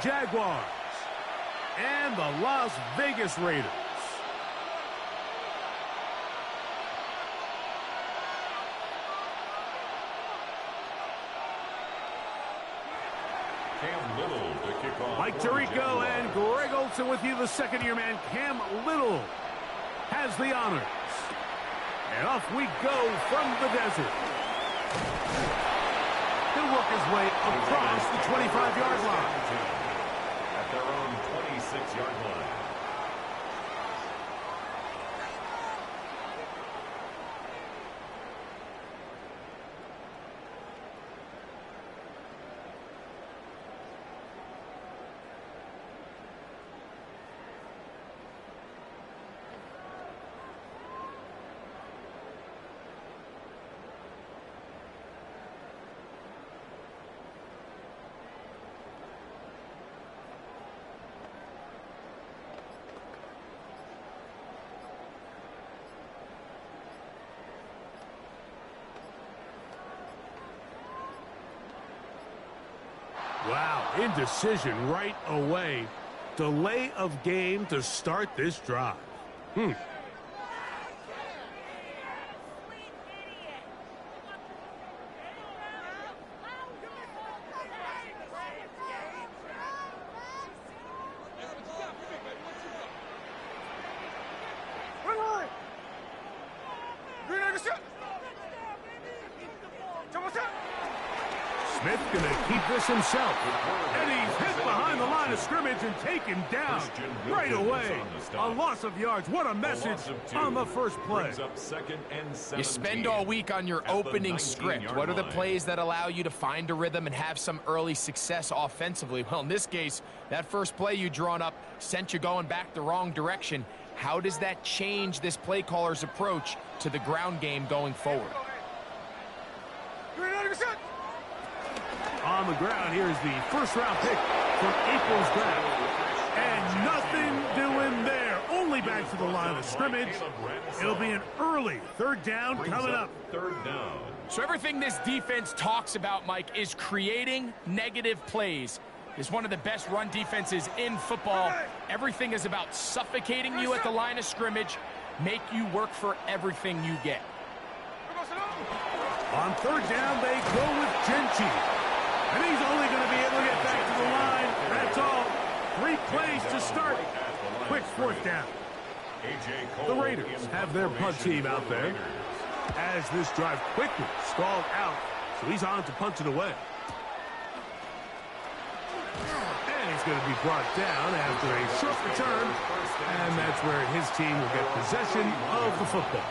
Jaguars and the Las Vegas Raiders. Cam Little to kick off. Mike Tirico and Greg Olsen with you. The second-year man, Cam Little, has the honors. And off we go from the desert. He'll work his way across the 25-yard line. At their own 26-yard line. Wow, indecision right away. Delay of game to start this drive. Smith going to keep this himself. And he's hit behind the line of scrimmage and taken down right away. A loss of yards. What a message on the first play. You spend all week on your opening script. What are the plays that allow you to find a rhythm and have some early success offensively? Well, in this case, that first play you drawn up sent you going back the wrong direction. How does that change this play caller's approach to the ground game going forward? On the ground, here's the first-round pick from April's draft. And nothing doing there. Only back to the line of scrimmage. It'll be an early third down coming up. Third down. So everything this defense talks about, Mike, is creating negative plays. It's one of the best run defenses in football. Everything is about suffocating you at the line of scrimmage, make you work for everything you get. On third down, they go with Genchi. And he's only going to be able to get back to the line. That's all. 3 plays to start. Quick fourth down. The Raiders have their punt team out there as this drive quickly stalled out. So he's on to punt it away. And he's going to be brought down after a short return. And that's where his team will get possession of the football.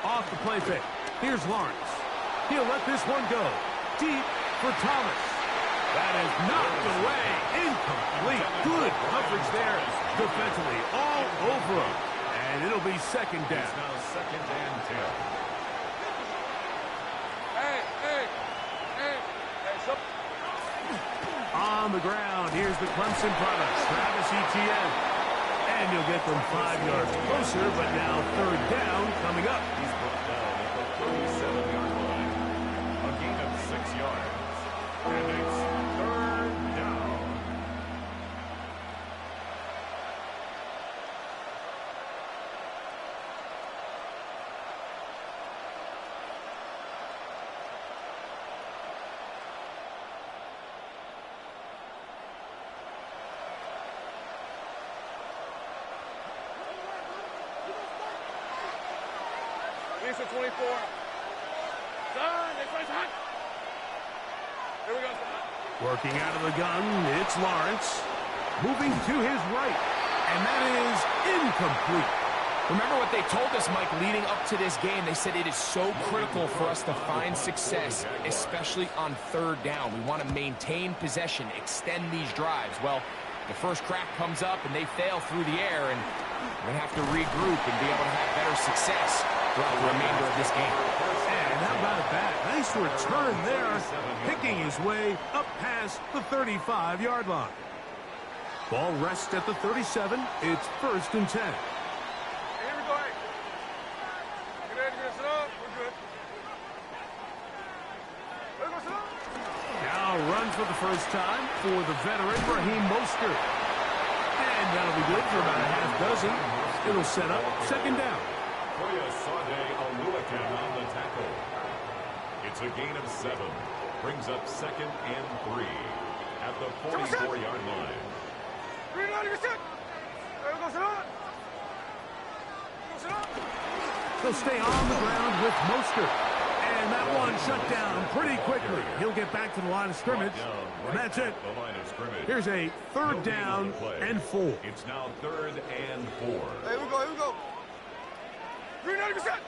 Off the play fake. Here's Lawrence. He'll let this one go. Deep for Thomas. That is knocked away. Incomplete. Good coverage there defensively. All over him. And it'll be second down. It's now second and 10. On the ground, here's the Clemson product, Travis Etienne. And you'll get them 5 yards closer, but now third down coming up. He's brought down at the 37-yard line. A gain of 6 yards. And it's third down. Lisa 24. Son, this one's hot. Here we go, son. Working out of the gun, it's Lawrence. Moving to his right. And that is incomplete. Remember what they told us, Mike, leading up to this game. They said it is so critical for us to find success, especially on third down. We want to maintain possession, extend these drives. Well, the first crack comes up and they fail through the air, and we're going to have to regroup and be able to have better success throughout the remainder of this game. And how about that? Nice return there, picking his way up past the 35-yard line. Ball rests at the 37. It's 1st and 10. Hey, here we go. Hey. Get ready to get set up. We're good. Let's go, set up. Now runs for the first time for the veteran, Raheem Mostert. And that'll be good for about a half dozen. It'll set up 2nd down. Oyasade Oluwakan on the tackle. It's a gain of 7. Brings up 2nd and 3 at the 44-yard line. Green light, get set. There we go, set up. Go, set up. They'll stay on the ground with Mostert. And that one shut down pretty quickly. He'll get back to the line of scrimmage. And that's it. Here's a 3rd down and 4. It's now 3rd and 4. Hey, here we go, here we go. Green light, get set.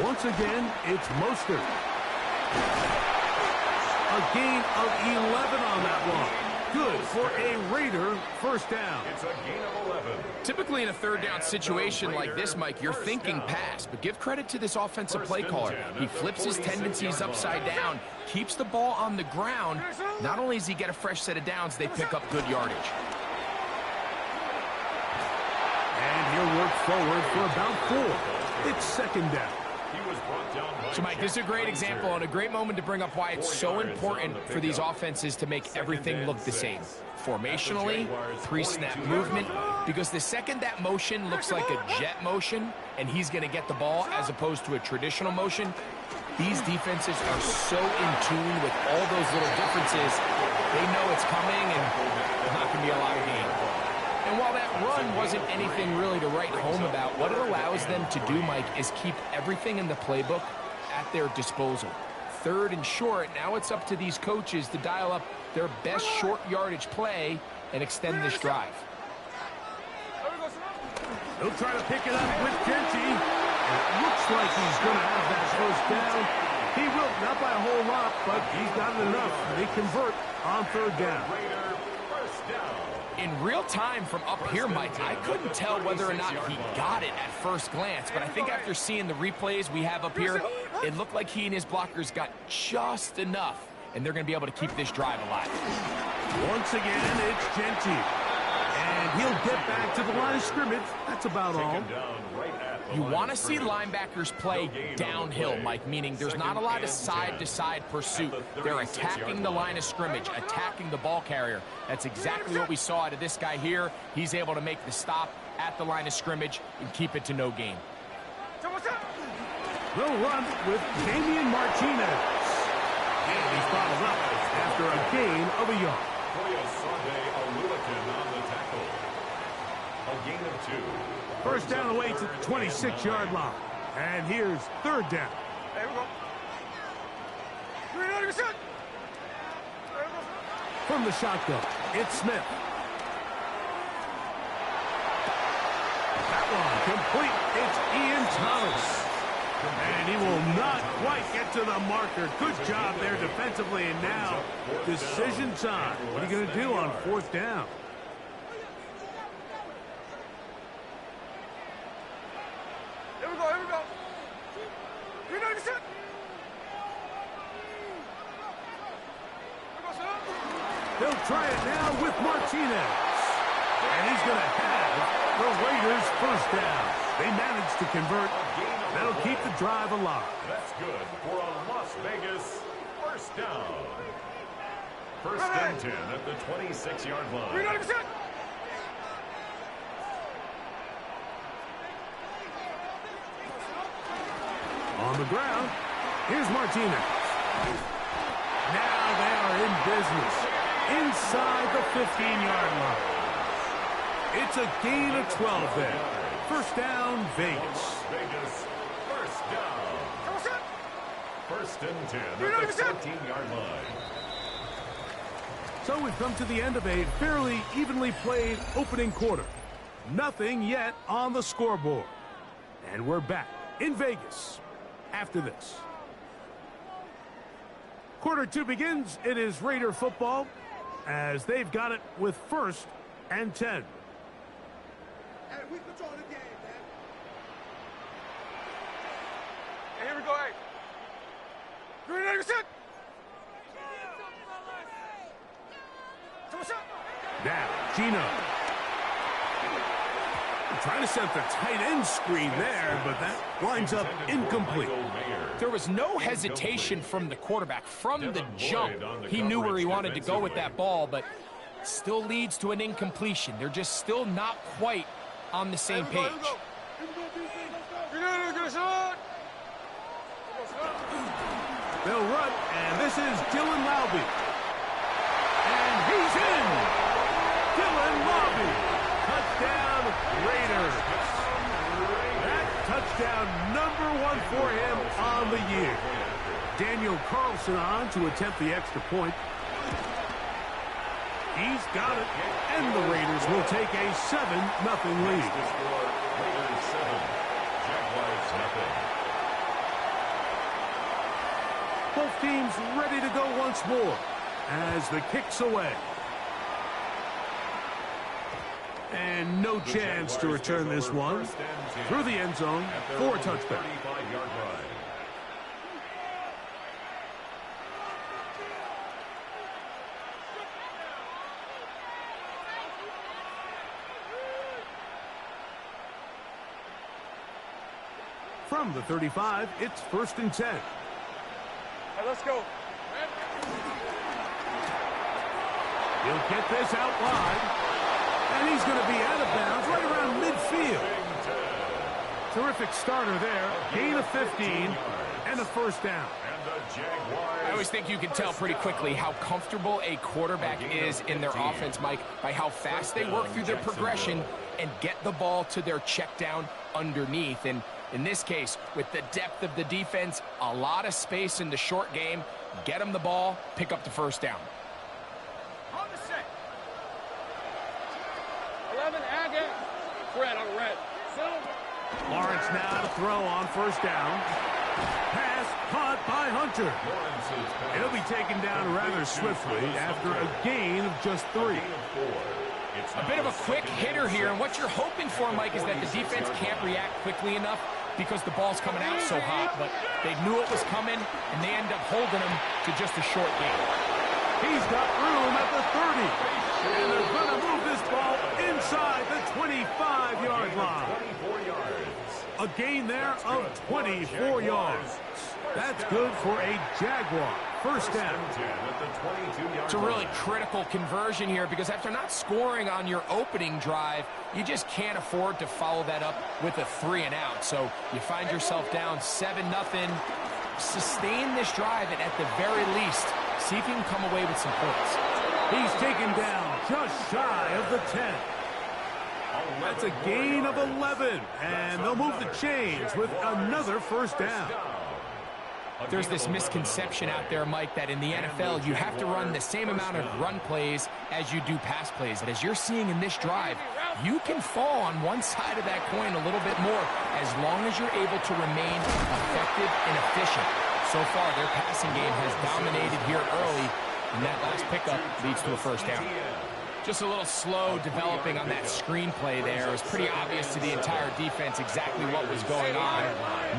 Once again, it's Mostert. A gain of 11 on that one. Good for a Raider 1st down. It's a gain of 11. Typically in a 3rd down situation like this, Mike, you're thinking pass, but give credit to this offensive play caller. He flips his tendencies upside down, keeps the ball on the ground. Not only does he get a fresh set of downs, they pick up good yardage. And he'll work forward for about 4. It's 2nd down. So, Mike, this is a great example and a great moment to bring up why it's so important for these offenses to make everything look the same. Formationally, pre-snap movement, because the second that motion looks like a jet motion and he's going to get the ball as opposed to a traditional motion, these defenses are so in tune with all those little differences, they know it's coming and there's not going to be a lot of gain. And while that run wasn't anything really to write home about, what it allows them to do, Mike, is keep everything in the playbook at their disposal. 3rd and short, now it's up to these coaches to dial up their best short yardage play and extend this drive. He'll try to pick it up with Genty. It looks like he's going to have that 1st down. He will, not by a whole lot, but he's got it enough. They convert on 3rd down. In real time from up here, Mike, I couldn't tell whether or not he got it at first glance, but I think after seeing the replays we have up here, it looked like he and his blockers got just enough, and they're going to be able to keep this drive alive. Once again, it's Genty. And he'll get back to the line of scrimmage. That's about all. You want to see linebackers play downhill, Mike, meaning there's not a lot of side-to-side pursuit. They're attacking the line of scrimmage, attacking the ball carrier. That's exactly what we saw out of this guy here. He's able to make the stop at the line of scrimmage and keep it to no gain. They'll run with Damian Martinez. And he's bottled up after a gain of a yard. Oyasade Oluwakan on the tackle. A gain of 2. 1st down away to the 26-yard line. And here's 3rd down. There we go. Green light, get set. There we go. From the shotgun, it's Smith. That one complete. It's Ian Thomas. And he will not quite get to the marker. Good job there defensively. And now, decision time. What are you going to do on 4th down? Here we go, here we go. Green light, get set. Here we go, set up. They'll try it now with Martinez. And he's going to have the Raiders 1st down. They managed to convert. That'll keep the drive alive. That's good for a Las Vegas 1st down. 1st and 10 at the 26-yard line. Green light, get set. On the ground, here's Martinez. Now they are in business inside the 15-yard line. It's a gain of 12 there. 1st down, Vegas. Vegas 1st down. 1st and 10 at the 14-yard line. So we've come to the end of a fairly evenly played opening quarter. Nothing yet on the scoreboard. And we're back in Vegas after this. Quarter 2 begins. It is Raider football as they've got it with 1st and 10. Hey, we control the game, man. Hey, here we go, hey. Green light, get set. Now, Gino. Trying to set the tight end screen there, but that winds up incomplete. There was no hesitation from the quarterback. From the jump, he knew where he wanted to go with that ball, but still leads to an incompletion. They're just still not quite on the same page. They'll run, and this is Dylan Laube. And he's in! Dylan Laube! Touchdown, Raiders. That touchdown #1 for him on the year. Daniel Carlson on to attempt the extra point. He's got it, and the Raiders will take a 7-0 lead. Raiders 7, Jaguars 0. Both teams ready to go once more as the kick's away. And no chance to return this one. Through the end zone for a touchback. From the 35, it's 1st and 10. Hey, let's go. He'll get this out wide. And he's going to be out of bounds right around midfield. Terrific starter there. Gain of 15 and a 1st down. I always think you can tell pretty quickly how comfortable a quarterback is in their offense, Mike, by how fast they work through their progression and get the ball to their check down underneath. And in this case, with the depth of the defense, a lot of space in the short game, get them the ball, pick up the 1st down. On the set. 11, Agate. Fred on red. Lawrence now to throw on 1st down. Pass caught by Hunter. It'll be taken down rather swiftly after a gain of just 3. A bit of a quick hitter here, and what you're hoping for, Mike, is that the defense can't react quickly enough because the ball's coming out so hot, but they knew it was coming, and they end up holding him to just a short gain. He's got room at the 30, and they're going to move this ball inside the 25-yard line. A gain there of 24 yards. That's good for a Jaguar. 1st down. It's a really critical conversion here because after not scoring on your opening drive, you just can't afford to follow that up with a 3 and out. So you find yourself down 7-0. Sustain this drive and at the very least, see if you can come away with some points. He's taken down just shy of the 10. That's a gain of 11, and they'll move the chains with another 1st down. There's this misconception out there, Mike, that in the NFL you have to run the same amount of run plays as you do pass plays. But as you're seeing in this drive, you can fall on one side of that coin a little bit more as long as you're able to remain effective and efficient. So far, their passing game has dominated here early, and that last pickup leads to a 1st down. Just a little slow developing on that screenplay there. It was pretty obvious to the entire defense exactly what was going on.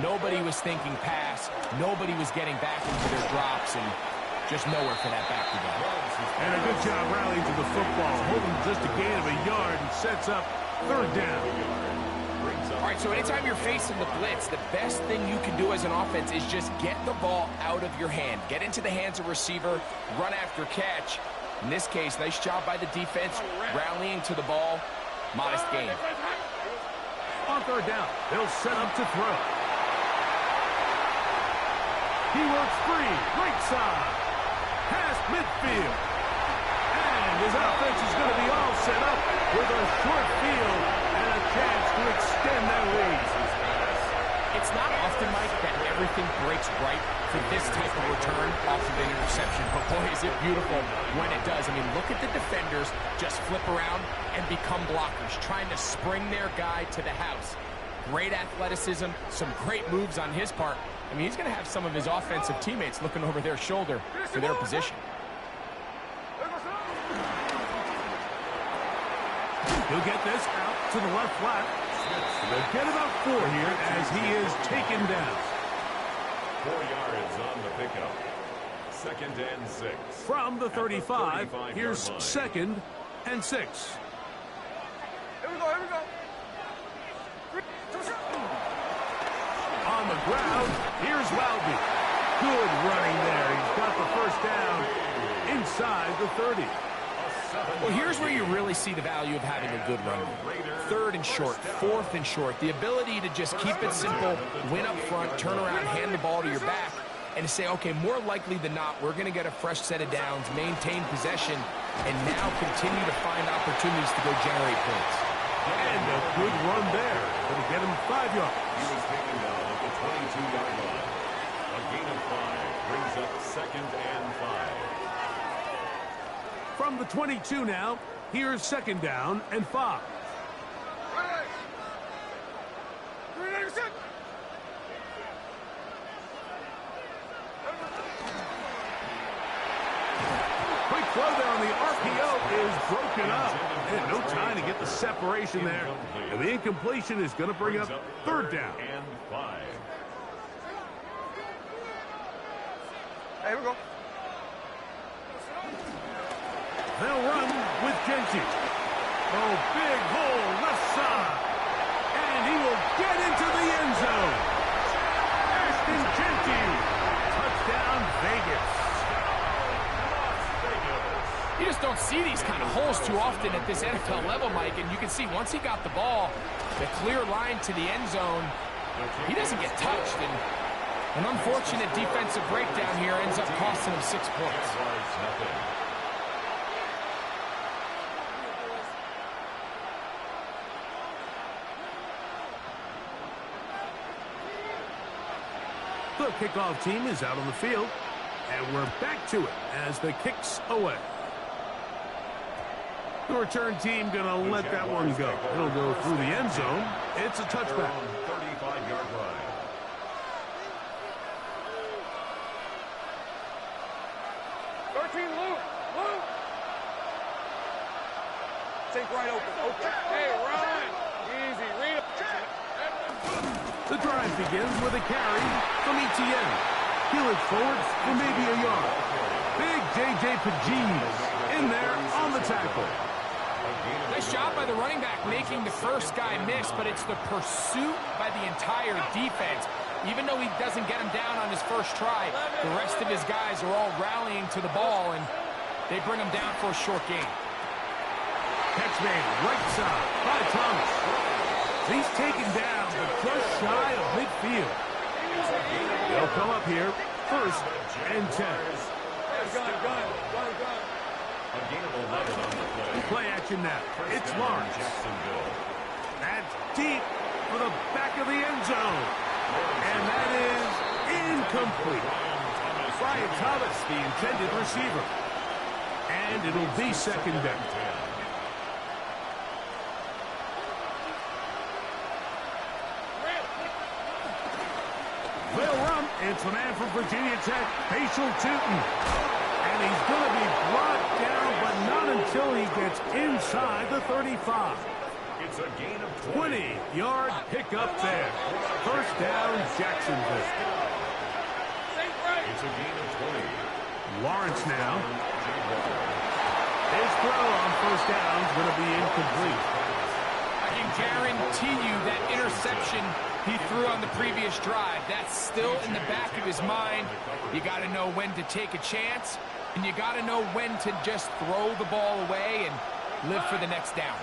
Nobody was thinking pass. Nobody was getting back into their drops, and just nowhere for that back to go. And a good job rallying to the football, holding just a gain of a yard and sets up 3rd down. All right, so anytime you're facing the blitz, the best thing you can do as an offense is just get the ball out of your hand. Get into the hands of receiver, run after catch. In this case, nice job by the defense, rallying to the ball. Modest gain. On 3rd down, they'll set up to throw. He works free, right side, past midfield. And his offense is going to be all set up with a short field and a chance to extend their lead. It's not often, Mike, that everything breaks right for this type of return off of an interception. But boy, is it beautiful when it does. I mean, look at the defenders just flip around and become blockers, trying to spring their guy to the house. Great athleticism, some great moves on his part. I mean, he's going to have some of his offensive teammates looking over their shoulder for their position. He'll get this out to the left flat. They'll get about 4 here as he is taken down. 4 yards on the pickup. 2nd and 6. From the 35, here's 2nd and 6. Here we go, here we go. On the ground, here's Welby. Good running there. He's got the first down inside the 30. Well, here's where you really see the value of having a good run. 3rd and short, 4th and short. The ability to just keep it simple, win up front, turn around, hand the ball to your back, and say, okay, more likely than not, we're going to get a fresh set of downs, maintain possession, and now continue to find opportunities to go generate points. And a good run there. Going to get him 5 yards. He was taken down at the 22-yard line. A gain of 5 brings up 2nd and 5. From the 22 now, here's 2nd down and 5. Quick throw there on the RPO is broken up. And no time to get the separation there. And the incompletion is going to bring up 3rd down. And 5. Hey, here we go. They'll run with Genty. Oh, big hole left side. And he will get into the end zone. Ashton Genty. Touchdown, Vegas. You just don't see these kind of holes too often at this NFL level, Mike, and you can see once he got the ball, the clear line to the end zone, he doesn't get touched, and an unfortunate defensive breakdown here ends up costing him 6 points. The kickoff team is out on the field, and we're back to it as the kick's away. The return team going to let that one go. It'll go through the end zone. It's a touchback. 35-yard line. Take right open. Hey, Ryan. Easy. Read it. The drive begins with a carry from Etienne. He'll it forward for maybe a yard. Big J.J. Pegues in there on the tackle. Nice job by the running back making the first guy miss, but it's the pursuit by the entire defense. Even though he doesn't get him down on his first try, the rest of his guys are all rallying to the ball, and they bring him down for a short gain. Catch made right side by Thomas. He's taken down, but just shy of midfield. They'll come up here, 1st and 10. Gun. A gain of 11 on the play. Play action now. It's Lawrence. That's deep for the back of the end zone. And that is incomplete. Brian Thomas, the intended receiver. And it'll be 2nd down. They'll run. It's the man from Virginia Tech, Facial Tootin. And he's going to be brought down, but not until he gets inside the 35. It's a gain of 20-yard pickup there. 1st down, Jacksonville. It's a gain of 20. Lawrence now. His throw on 1st down is going to be incomplete. I can guarantee you that interception he threw on the previous drive, that's still in the back of his mind. You got to know when to take a chance, and you got to know when to just throw the ball away and live for the next down.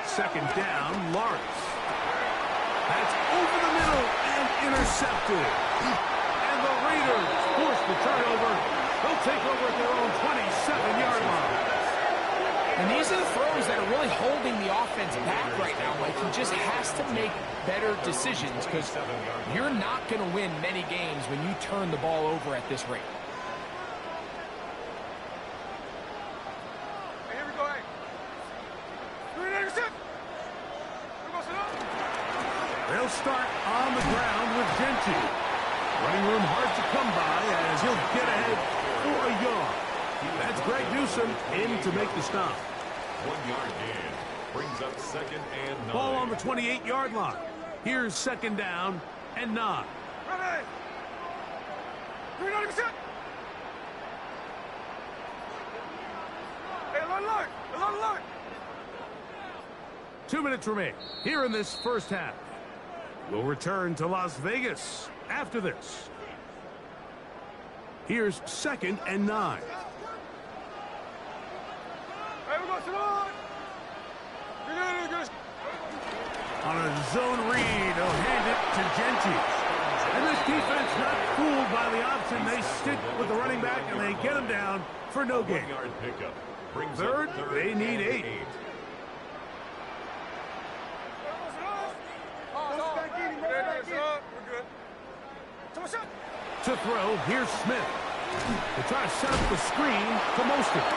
2nd down, Lawrence. That's over the middle and intercepted. And the Raiders force the turnover. They'll take over at their own 27-yard line. And these are the throws that are really holding the offense back right now. Like, he just has to make better decisions because you're not going to win many games when you turn the ball over at this rate. Hey, here we go. Hey. They'll start on the ground with Genty. Running room hard to come by as he'll get ahead for a yard. That's Greg Newsome in to make the stop. 1-yard gain brings up 2nd and 9. Ball on the 28-yard line. Here's 2nd down and 9. Ready. 390%. Hey, look. Alert! Alert! 2 minutes remain here in this first half. We'll return to Las Vegas after this. Here's 2nd and 9. Hey, we got Simone! On a zone read, he'll hand it to Genchi. And this defense not fooled by the option. They stick with the running back, and they get him down for no gain. Third, they need 8. To throw, here's Smith. They try to set up the screen to Mostert.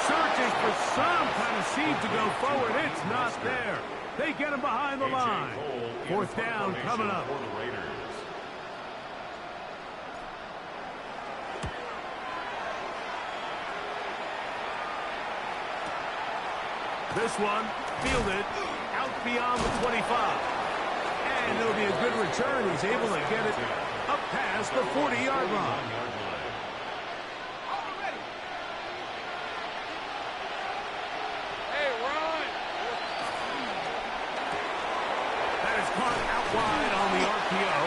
Searching for some kind of seed to go forward. It's not there. They get him behind the line. 4th down coming up. This one fielded out beyond the 25. And it'll be a good return. He's able to get it up past the 40-yard line. Hey, run! That is caught out wide on the RPO.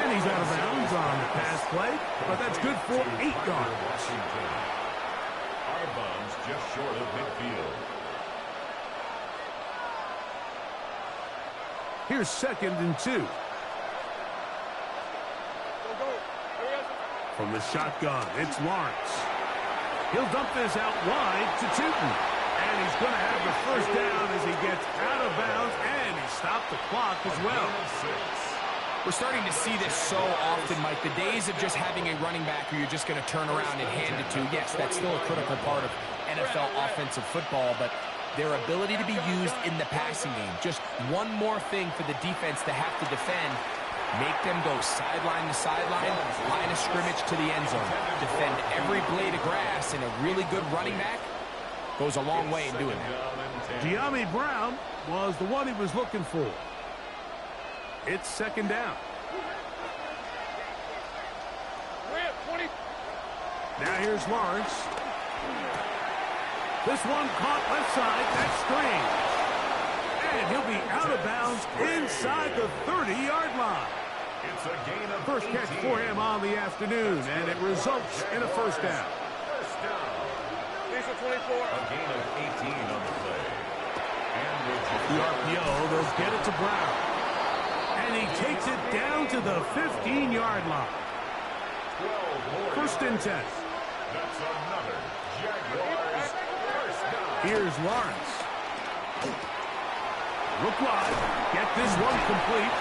And he's out of bounds on the pass play. But that's good for 8 yards. Our bounds just short of midfield. Here's 2nd and 2. From the shotgun, it's Lawrence. He'll dump this out wide to Tootin. And he's going to have the first down as he gets out of bounds. And he stopped the clock as well. We're starting to see this so often, Mike. The days of just having a running back who you're just going to turn around and hand it to, yes, that's still a critical part of NFL offensive football, but their ability to be used in the passing game. Just one more thing for the defense to have to defend. Make them go sideline to sideline, line of scrimmage to the end zone. Defend every blade of grass, and a really good running back goes a long way in doing that. Dyami Brown was the one he was looking for. It's 2nd down. Now here's Lawrence. This one caught left side. That's strange. And he'll be out of bounds inside the 30-yard line. It's a gain of First catch for him on the afternoon, and it results in a first down. First down. A gain of 18 on the play. And The RPO, they'll get it to Brown. And he takes it down to the 15-yard line. 1st and 10. That's another Jaguars first down. Here's Lawrence. Look wide. Get this one complete.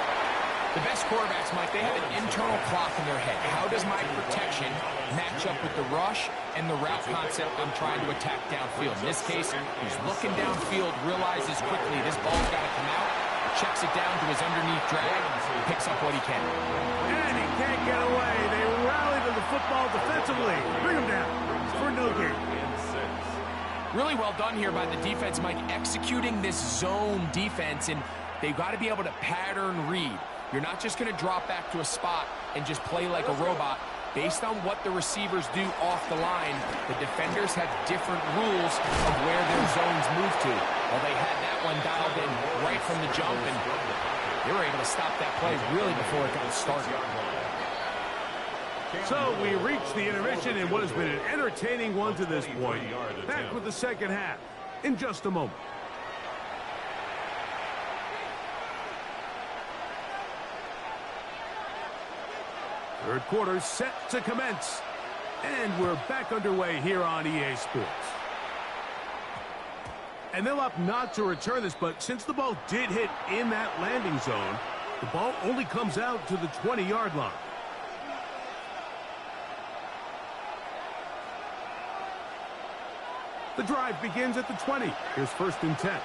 The best quarterbacks, Mike, they have an internal clock in their head. How does my protection match up with the rush and the route concept I'm trying to attack downfield? In this case, he's looking downfield, realizes quickly this ball's got to come out, checks it down to his underneath drag, picks up what he can. And he can't get away. They rally to the football defensively. Bring him down for no gain. Really well done here by the defense, Mike, executing this zone defense, and they've got to be able to pattern read. You're not just going to drop back to a spot and just play like a robot. Based on what the receivers do off the line, the defenders have different rules of where their zones move to. Well, they had that one dialed in right from the jump, and they were able to stop that play really before it got started. So we reach the intermission in what has been an entertaining one to this point. Back with the second half in just a moment. Third quarter set to commence. And we're back underway here on EA Sports. And they'll opt not to return this, but since the ball did hit in that landing zone, the ball only comes out to the 20-yard line. The drive begins at the 20. Here's 1st and 10.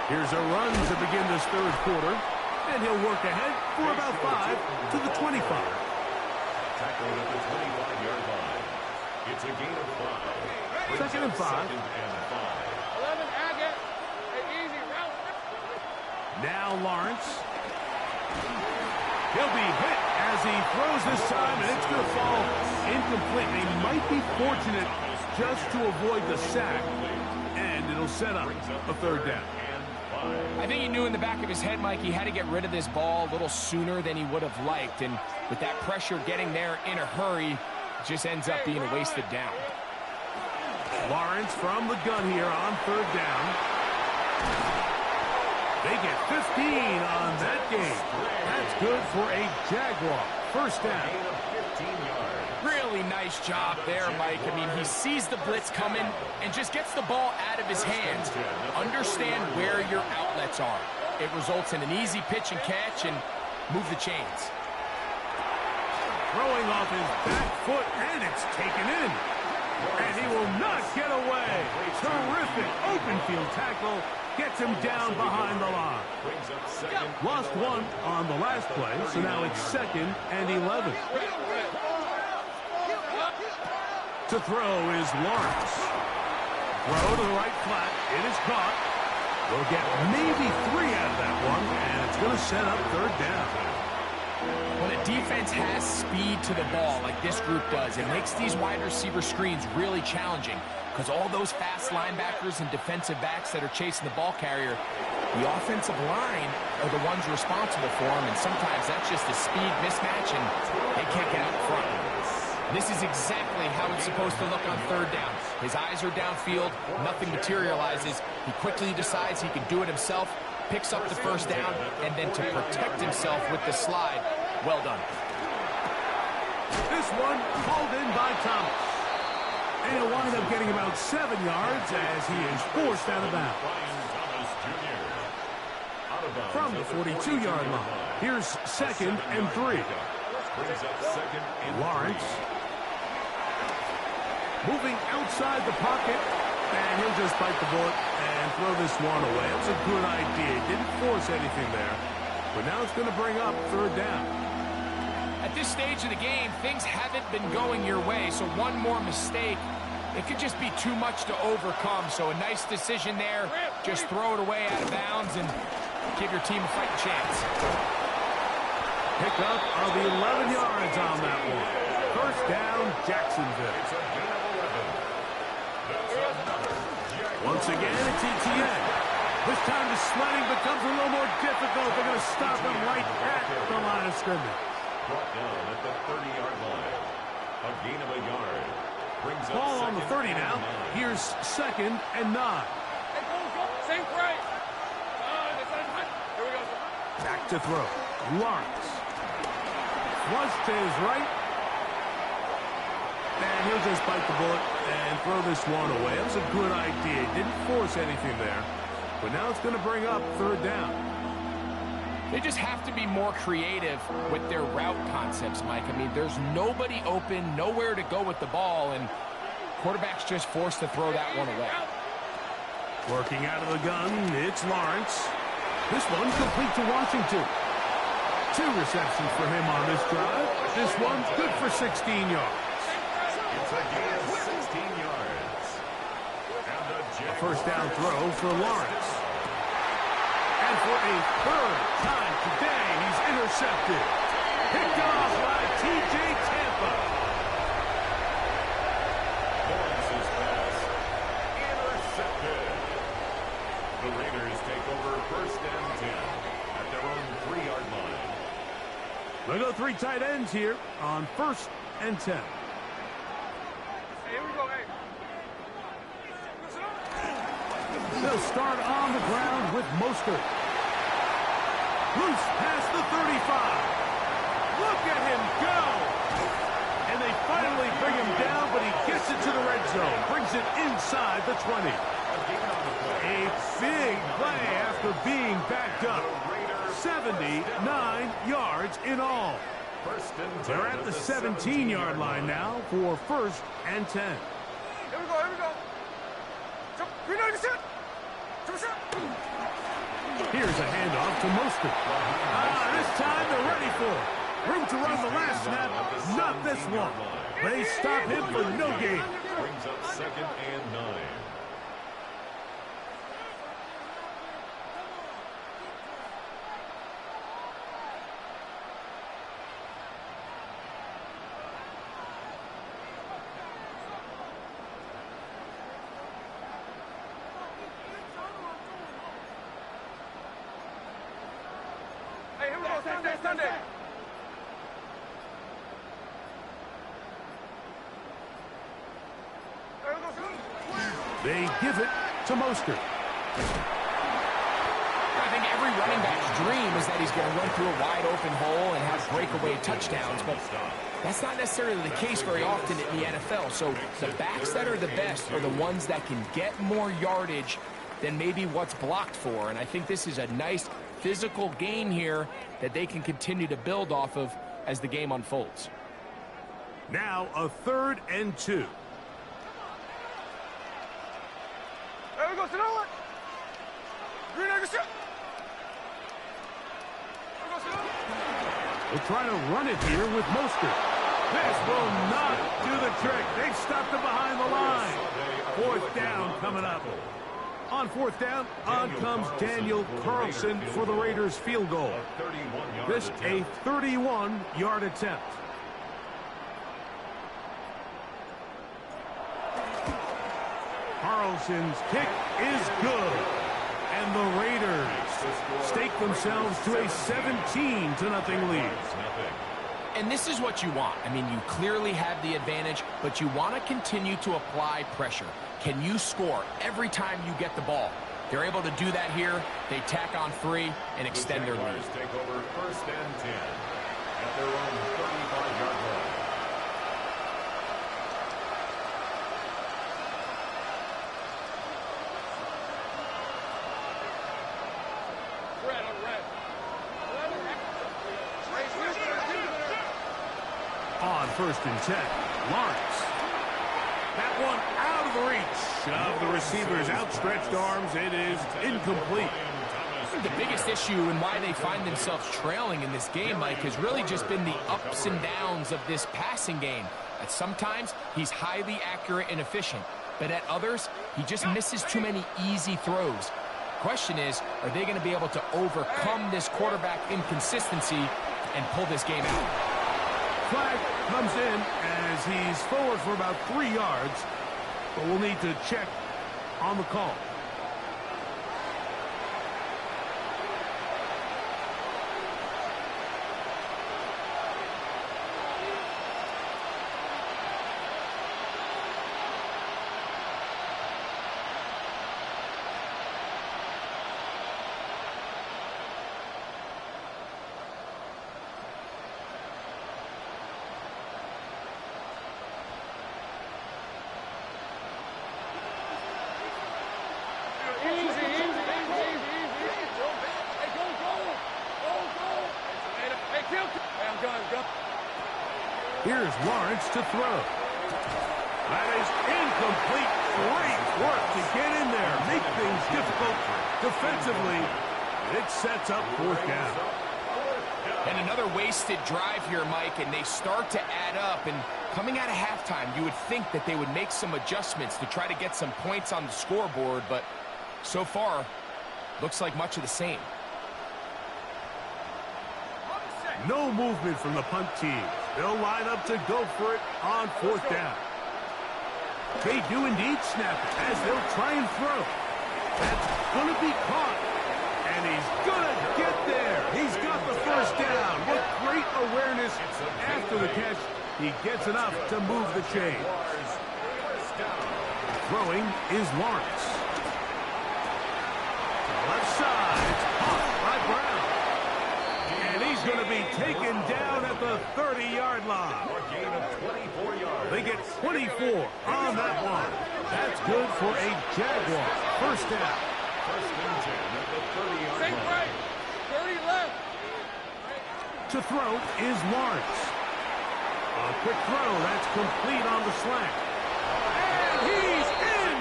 Here's a run to begin this third quarter. And he'll work ahead for about 5 to the 25. Tackle at the 25-yard line. It's a gain of 5. 2nd and 5. 2nd and 5. 11, Agate. Hey, easy route. Now Lawrence. He'll be hit as he throws this time, and it's going to fall incomplete. They might be fortunate just to avoid the sack, and it'll set up a third down. I think he knew in the back of his head, Mike, he had to get rid of this ball a little sooner than he would have liked. And with that pressure getting there in a hurry, it just ends up being a wasted down. Lawrence from the gun here on third down. They get 15 on that game. That's good for a Jaguar. First down. Really nice job there, Mike. I mean, he sees the blitz coming and just gets the ball out of his hands. Understand where your outlets are. It results in an easy pitch and catch and move the chains. Throwing off his back foot, and it's taken in. And he will not get away. Terrific open field tackle. Gets him down behind the line. Lost one on the last play, so now it's 2nd and 11. To throw is Lawrence. Throw to the right flat. It is caught. We'll get maybe 3 out of that one, and it's going to set up third down. When a defense has speed to the ball like this group does, it makes these wide receiver screens really challenging because all those fast linebackers and defensive backs that are chasing the ball carrier, the offensive line are the ones responsible for them, and sometimes that's just a speed mismatch, and they can't get out in front. This is exactly how it's supposed to look on third down. His eyes are downfield, nothing materializes. He quickly decides he can do it himself, picks up the first down, and then to protect himself with the slide, well done. This one called in by Thomas. And he'll wind up getting about 7 yards as he is forced out of bounds. From the 42-yard line, here's 2nd and 3. Lawrence moving outside the pocket, and he'll just bite the bullet and throw this one away. It was a good idea. Didn't force anything there, but now it's going to bring up third down. At this stage of the game, things haven't been going your way, so one more mistake, it could just be too much to overcome. So a nice decision there. Just throw it away out of bounds and give your team a fighting chance. Pick up of 11 yards on that one. First down, Jacksonville. Once again, it's ETN. This time the sledding becomes a little more difficult. They're going to stop him right at the line of scrimmage. Brought down at the 30-yard line. A gain of a yard. Brings up ball on the 30 now. Here's 2nd and 9. Same play. Here we go. Back to throw. Lawrence. Flush to his right. And he'll just bite the bullet and throw this one away. That was a good idea. Didn't force anything there. But now it's going to bring up third down. They just have to be more creative with their route concepts, Mike. I mean, there's nobody open, nowhere to go with the ball, and quarterback's just forced to throw that one away. Working out of the gun, it's Lawrence. This one complete to Washington. 2 receptions for him on this drive. This one's good for 16 yards. It's a gain of 16 yards. And a first down throw for Lawrence. And for a third time today, he's intercepted. Picked off by T.J. Tampa. Lawrence's pass intercepted. The Raiders take over first and 10 at their own 3-yard line. We'll go 3 tight ends here on first and 10. Hey, here we go, hey. They'll start on the ground with Mostert. Loose past the 35. Look at him go. And they finally bring him down, but he gets it to the red zone. Brings it inside the 20. A big play after being backed up. 79 yards in all. They're at the 17-yard line now for first and 10. Here we go, here we go. Jump, Here's a handoff to Mostert. This time they're ready for it. Room to run the last snap, not this one. They stop him for no gain. Brings up 2nd and 9. Sunday. They give it to Mostert. I think every running back's dream is that he's going to run through a wide open hole and have breakaway touchdowns, but that's not necessarily the case very often in the NFL. So the backs that are the best are the ones that can get more yardage than maybe what's blocked for. And I think this is a nice physical gain here that they can continue to build off of as the game unfolds. Now a 3rd and 2. There we go, Sonoma. Green Egg shot. There we go, Sonoma. They'll try to run it here with Mostert. This will not do the trick. They stopped him behind the line. 4th down coming up. On 4th down, on comes Daniel Carlson for the Raiders field goal. This a 31-yard attempt. Carlson's kick is good. And the Raiders stake themselves to a 17-0 lead. And this is what you want. I mean, you clearly have the advantage, but you want to continue to apply pressure. Can you score every time you get the ball? They're able to do that here. They tack on 3 and extend their lead. Take over 1st and 10 at their own 35-yard line. On 1st and 10, Lawrence. That one out of the reach of the receiver's outstretched arms. It is incomplete. The biggest issue and why they find themselves trailing in this game, Mike, has really just been the ups and downs of this passing game. At sometimes, he's highly accurate and efficient, but at others, he just misses too many easy throws. Question is, are they going to be able to overcome this quarterback inconsistency and pull this game out? Flag comes in as he's forward for about 3 yards, but we'll need to check on the call. Here's Lawrence to throw. That is incomplete. Great work to get in there. Make things difficult defensively. It sets up 4th down. And another wasted drive here, Mike, and they start to add up. And coming out of halftime, you would think that they would make some adjustments to try to get some points on the scoreboard, but so far, looks like much of the same. No movement from the punt team. They'll line up to go for it on 4th down. They do indeed snap it as they'll try and throw. That's going to be caught. And he's going to get there. He's got the 1st down. With great awareness after the catch, he gets enough to move the chain. Throwing is Lawrence. Left side. It's caught by Brown. And he's going to be taken down at the 30-yard line. They get 24 on that one. That's good for a Jaguar. 1st down. 1st and 10 at the 30-yard line. 30 left. To throw is Lawrence. A quick throw. That's complete on the slant. And he's in.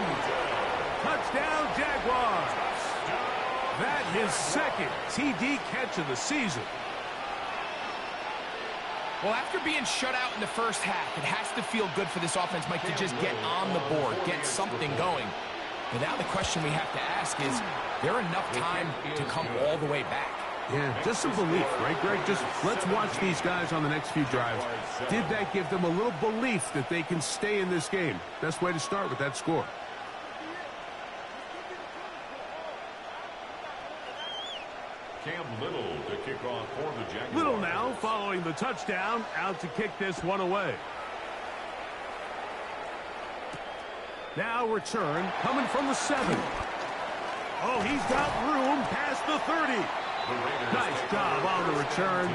Touchdown, Jaguars. That his 2nd TD catch of the season. Well, after being shut out in the first half, it has to feel good for this offense, Mike, to just get on the board, get something going. But now the question we have to ask is there enough time to come all the way back? Yeah, just some belief, right, Greg? Just let's watch these guys on the next few drives. Did that give them a little belief that they can stay in this game? Best way to start with that score. Cam Little to kick off for the Jaguars. Little now following the touchdown, out to kick this one away. Now return coming from the 7. Oh, he's got room past the 30. Nice job on the return.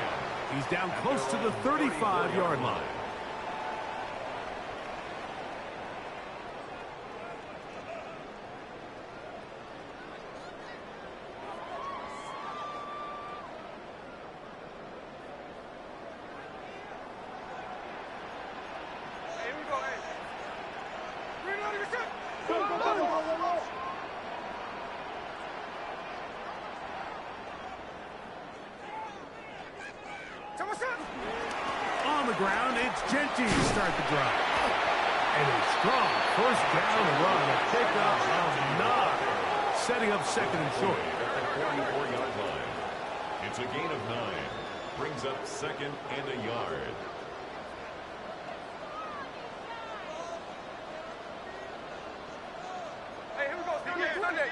He's down close to the 35-yard line. On the ground, it's Genty to start the drive. And a strong first down run, a pickup of 9, setting up second and short. At the 44-yard line. It's a gain of 9. Brings up second and a yard. Hey, here we go. Sunday.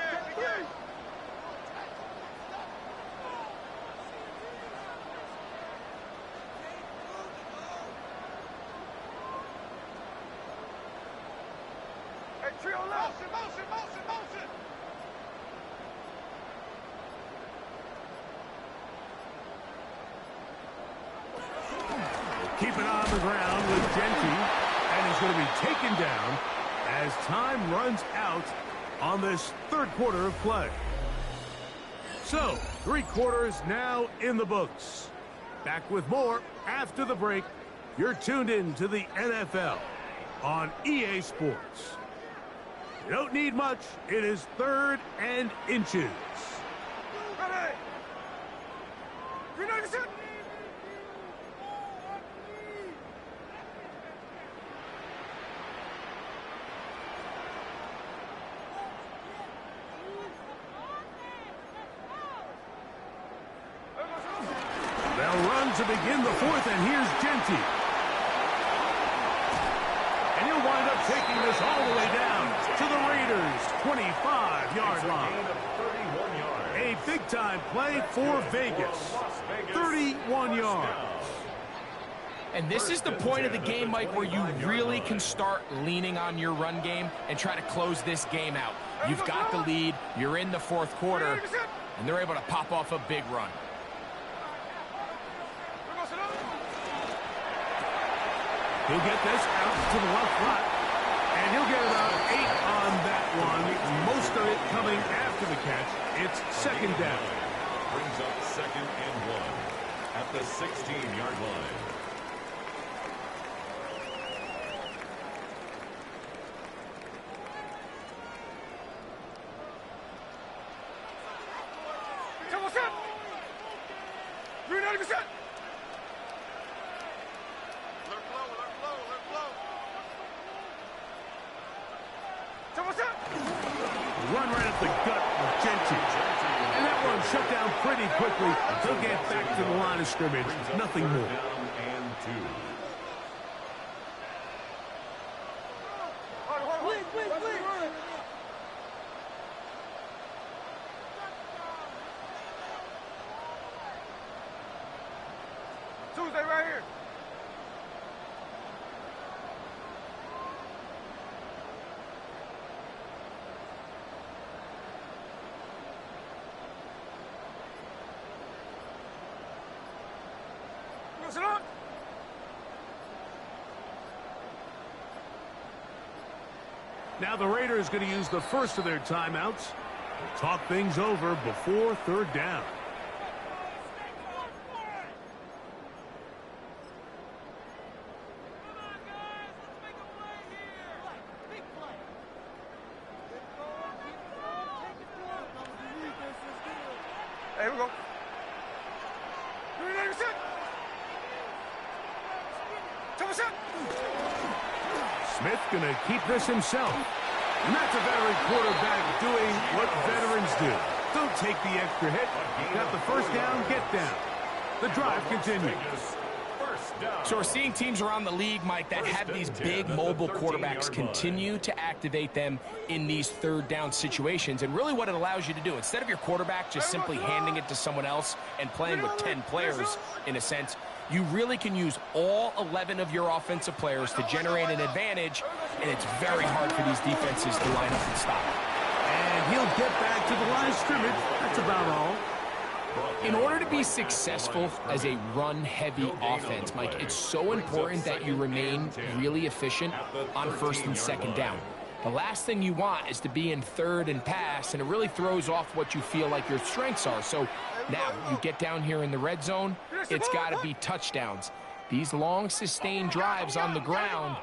Hey, trio left. Motion. Keep it on the ground with Genty, and he's going to be taken down as time runs out on this third quarter of play. So, 3 quarters now in the books. Back with more after the break. You're tuned in to the NFL on EA Sports. You don't need much. It is 3rd and inches. Ready. Ready to shoot. They'll run to begin the 4th, and here's Genty. And he'll wind up taking this all the way down to the Raiders' 25-yard line. A big-time play for Vegas. 31 yards. And this is the point of the game, Mike, where you really can start leaning on your run game and try to close this game out. You've got the lead, you're in the 4th quarter, and they're able to pop off a big run. He'll get this out to the left flat, and he'll get about 8 on that one. Most of it coming after the catch. It's second down. Brings up second and 1 at the 16-yard line. Run right up the gut of Genty. And that one shut down pretty quickly. He'll get back to the line of scrimmage. Nothing more. Down and 2. Tuesday right here. Now the Raiders going to use the first of their timeouts to talk things over before third down. Here we go. Smith going to keep this himself. And that's a veteran quarterback doing what veterans do. Don't take the extra hit. Got the first down, get down. The drive continues. First So we're seeing teams around the league, Mike, that have these big mobile quarterbacks continue to activate them in these third down situations. And really what it allows you to do, instead of your quarterback just simply handing it to someone else and playing with 10 players, in a sense, you really can use all 11 of your offensive players to generate an advantage, and it's very hard for these defenses to line up and stop. And he'll get back to the line of scrimmage. That's about all. In order to be successful as a run-heavy offense, Mike, it's so important that you remain really efficient on first and second down. The last thing you want is to be in third and pass, and it really throws off what you feel like your strengths are. So now you get down here in the red zone, it's got to be touchdowns. These long, sustained drives on the ground,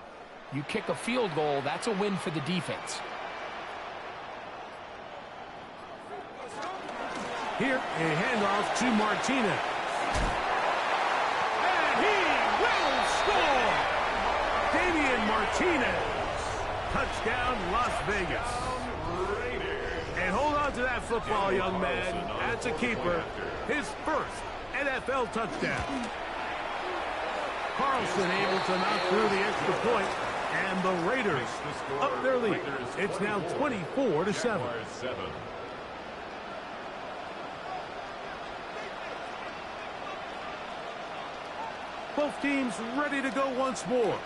you kick a field goal, that's a win for the defense. Here, a handoff to Martinez. And he will score! Damian Martinez. Touchdown, Las Vegas. And hold on to that football, young man. That's a keeper. His first NFL touchdown. Carlson able to knock through the extra point, and the Raiders up their lead. It's now 24-7. Both teams ready to go once more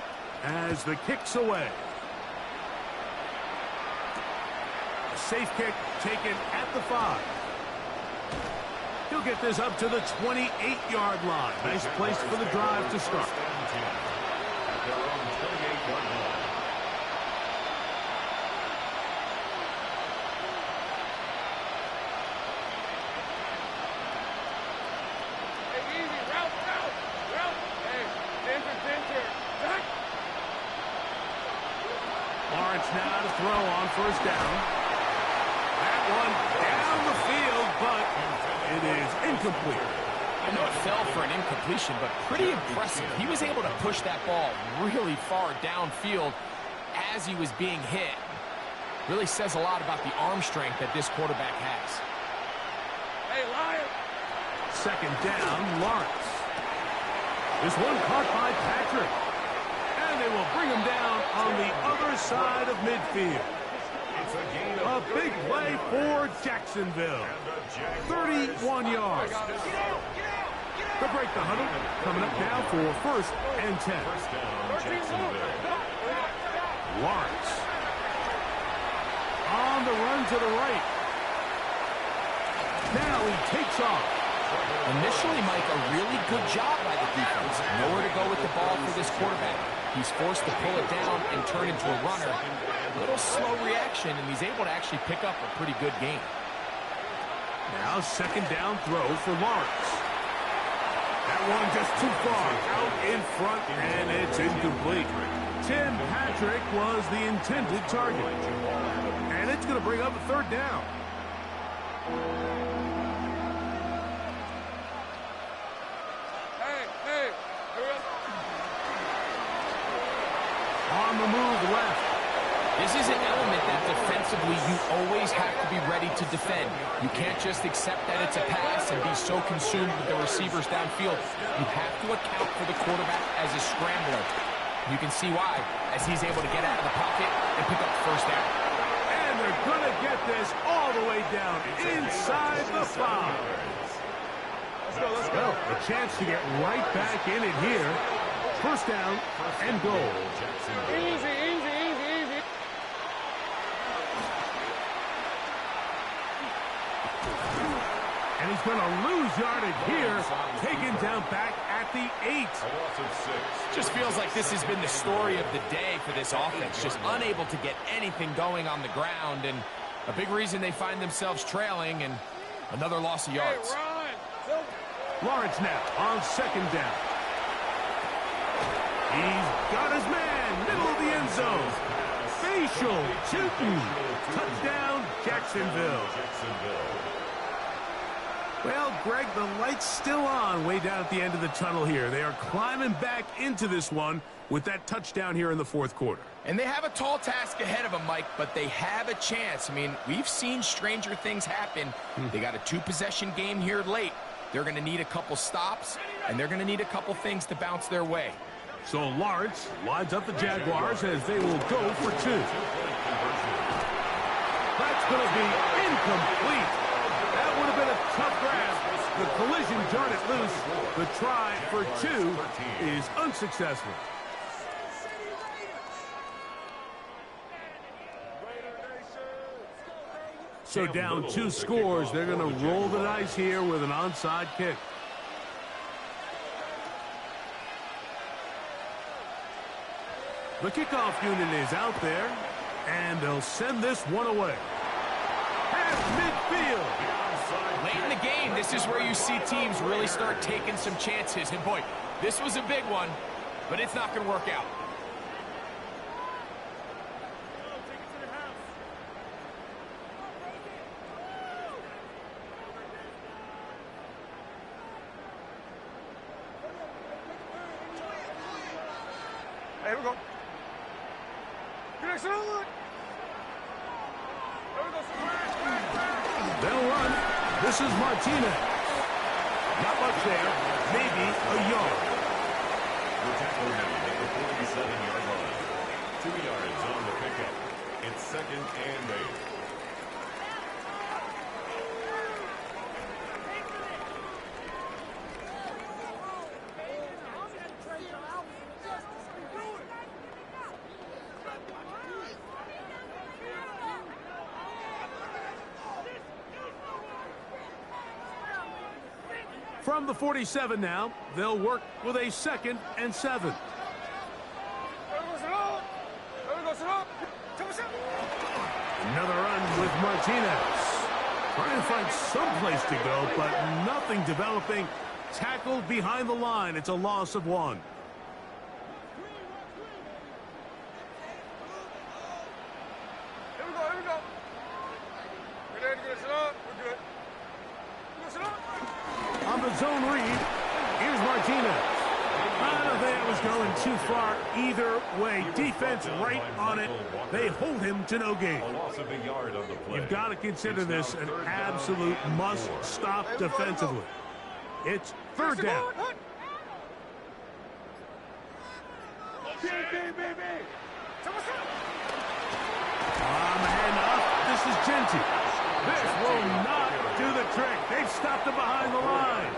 as the kick's away. A safe kick taken at the 5. He'll get this up to the 28-yard line. Nice place for the drive to start. Lawrence now to throw on first down. That one down the field, but it is incomplete. I know it fell for an incompletion, but pretty impressive. He was able to push that ball really far downfield as he was being hit. Really says a lot about the arm strength that this quarterback has. Hey, Lion! Second down, Lawrence. This one caught by Patrick. And they will bring him down on the other side of midfield. A big play for Jacksonville. 31 yards. They'll break the huddle. Coming up now for first and 10. Lawrence. On the run to the right. Now he takes off. Initially, Mike, a really good job by the defense. Nowhere to go with the ball for this quarterback. He's forced to pull it down and turn into a runner. A little slow reaction, and he's able to actually pick up a pretty good gain. Now second down throw for Lawrence. That one just too far out in front, and it's incomplete. Tim Patrick was the intended target. And it's going to bring up a third down. On the move left. This is an element that defensively you always have to be ready to defend. You can't just accept that it's a pass and be so consumed with the receivers downfield. You have to account for the quarterback as a scrambler. You can see why, as he's able to get out of the pocket and pick up the first down. And they're going to get this all the way down inside the 5. Let's go. A chance to get right back in it here. First down and goal. Easy, easy, easy, easy. And he's going to lose yardage here. Taken down back at the 8. Just feels like this has been the story of the day for this offense. Just unable to get anything going on the ground. And a big reason they find themselves trailing, and another loss of yards. Lawrence now on second down. He's got his man, middle of the end zone. Facial, Newton. Touchdown, Jacksonville. Well, Greg, the light's still on way down at the end of the tunnel here. They are climbing back into this one with that touchdown here in the fourth quarter. And they have a tall task ahead of them, Mike, but they have a chance. I mean, we've seen stranger things happen. They got a 2-possession game here late. They're going to need a couple stops, and they're going to need a couple things to bounce their way. So Lawrence lines up the Jaguars as they will go for 2. That's going to be incomplete. That would have been a tough grasp. The collision jarred it loose. The try for 2 is unsuccessful. So down 2 scores, they're going to roll the dice here with an onside kick. The kickoff unit is out there, and they'll send this one away. Past midfield. Late in the game, this is where you see teams really start taking some chances. And boy, this was a big one, but it's not going to work out. Here we go. They'll run. This is Martinez. Not much there. Maybe a yard. The tackle made at the 47-yard line. 2 yards on the pickup. It's 2nd and 8. From the 47 now, they'll work with a 2nd and 7. Another run with Martinez. Trying to find some place to go, but nothing developing. Tackled behind the line. It's a loss of 1. Here we go. We're good. On the zone read, here's Martinez. I don't think it was going too far either way. Defense right on it. They hold him to no gain. A loss of a yard on the play. You've got to consider this an absolute must-stop defensively. It's 3rd down. On the handoff, this is Genty. This will not do the trick. They've stopped him behind the line.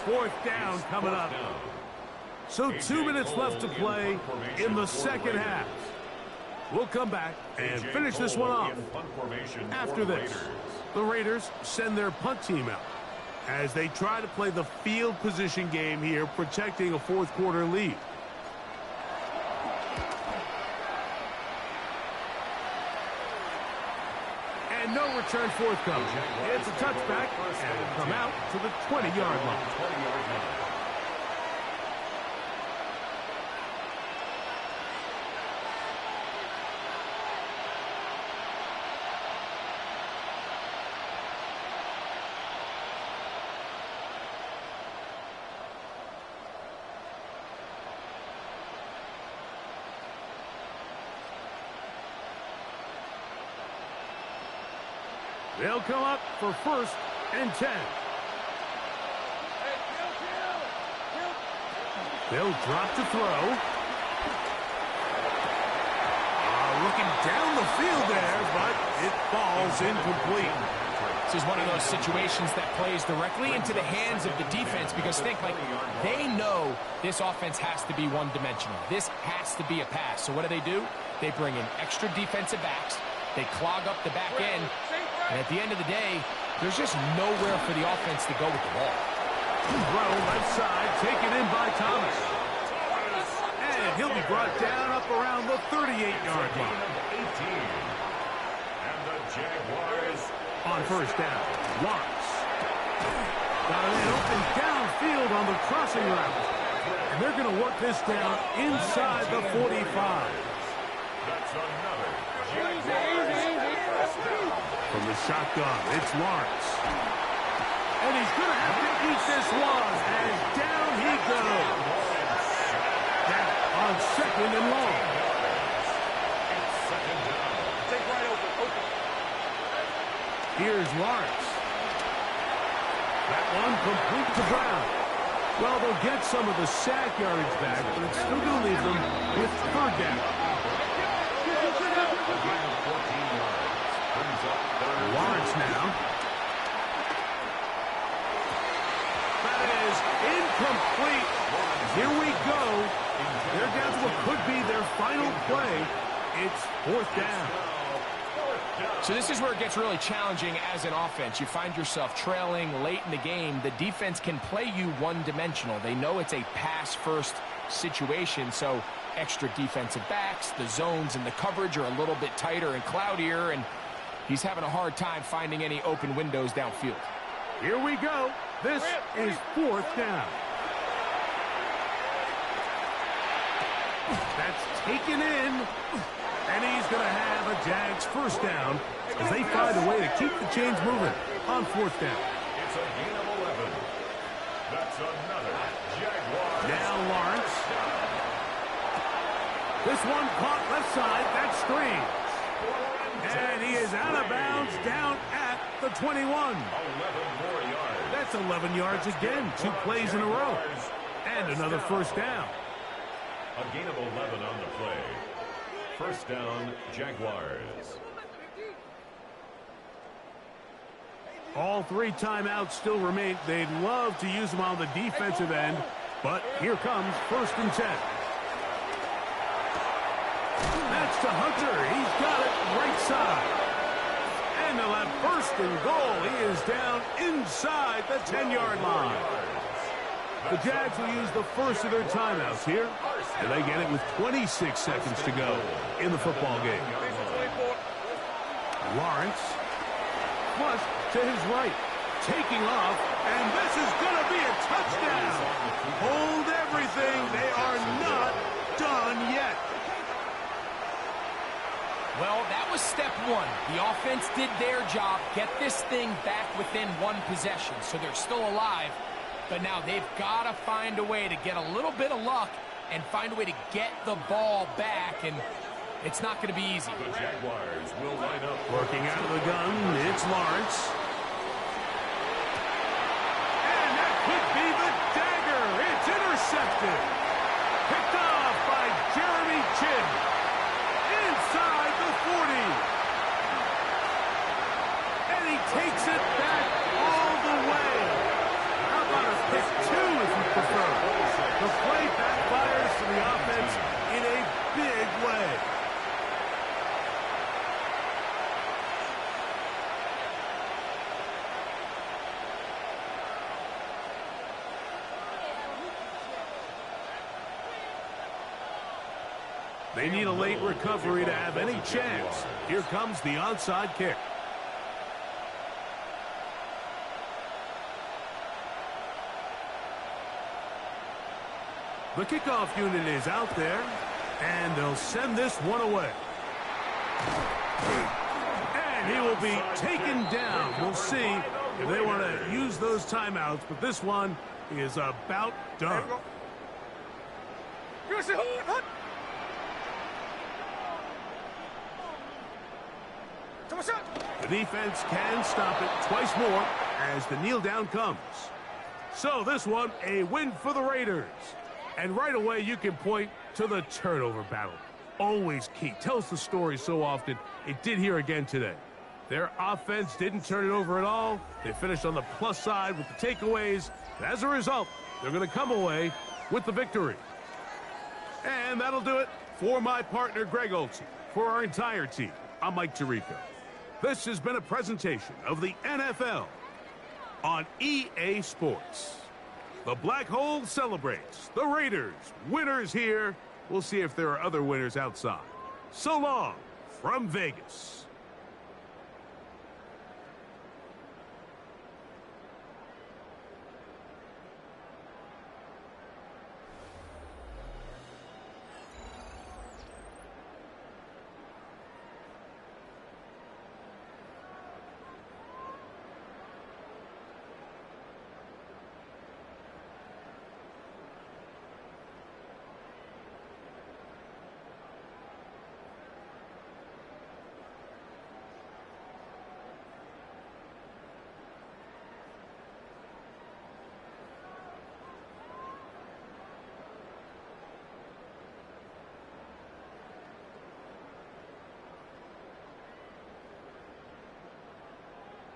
4th down coming up. So 2 minutes left to play in the 2nd half. We'll come back and finish this one off. After this, the Raiders send their punt team out as they try to play the field position game here, protecting a 4th quarter lead. And no return forthcoming. It's a touchback, and will come out to the 20-yard line. They'll come up for 1st and 10. They'll drop to throw. Looking down the field there, but it falls incomplete. This is one of those situations that plays directly into the hands of the defense because think, like, they know this offense has to be one-dimensional. This has to be a pass. So what do? They bring in extra defensive backs. They clog up the back end. And at the end of the day, there's just nowhere for the offense to go with the ball. Throw left side, taken in by Thomas. And he'll be brought down up around the 38-yard line. And the Jaguars on 1st down, Lawrence. Got an open downfield on the crossing route. And they're going to work this down inside the 45. That's another From the shotgun, it's Lawrence. And he's going to have to eat this one as down he goes. That on 2nd and long. Take right open. Here's Lawrence. That one complete to Brown. Well, they'll get some of the sack yardage back, but it's still going to leave them with third down. Lawrence now. That is incomplete. Here we go. They're down to what could be their final play. It's fourth down. So this is where it gets really challenging as an offense. You find yourself trailing late in the game. The defense can play you one-dimensional. They know it's a pass-first situation, so extra defensive backs, the zones and the coverage are a little bit tighter and cloudier, and he's having a hard time finding any open windows downfield. Here we go. This is fourth down. That's taken in, and he's going to have a Jags first down as they find a way to keep the chains moving on fourth down. It's a gain of 11. That's another Jaguar. Now Lawrence. This one caught left side. That screens. And he is out of bounds down at the 21. 11 more yards. That's 11 yards again. 2 plays in a row. And another first down. A gain of 11 on the play. First down, Jaguars. All 3 timeouts still remain. They'd love to use them on the defensive end, but here comes first and 10. That's to Hunter. He's got it right side. And they'll have first and goal. He is down inside the 10-yard line. The Jags will use the first of their timeouts here, and they get it with 26 seconds to go in the football game. Lawrence, flush to his right, taking off, and this is going to be a touchdown. Hold everything. They are not done yet. Well, that was step one. The offense did their job, get this thing back within one possession, so they're still alive. But now they've got to find a way to get a little bit of luck and find a way to get the ball back, and it's not going to be easy. The Jaguars will line up. Working out of the gun, it's Lawrence. And that could be the dagger. It's intercepted. Picked off by Jeremy Chinn. Inside the 40. And he takes it back all the way. How about a pick 2 if you prefer? The play backfires to the offense in a big way. They need a late recovery to have any chance. Here comes the onside kick. The kickoff unit is out there, and they'll send this one away. And he will be taken down. We'll see if they want to use those timeouts, but this one is about done. The defense can stop it twice more as the kneel down comes. So this one, a win for the Raiders. And right away you can point to the turnover battle. Always key. Tells the story so often. It did here again today. Their offense didn't turn it over at all. They finished on the plus side with the takeaways. As a result, they're going to come away with the victory. And that'll do it for my partner, Greg Olsen. For our entire team, I'm Mike Tirico. This has been a presentation of the NFL on EA Sports. The Black Hole celebrates. The Raiders, winners here. We'll see if there are other winners outside. So long from Vegas.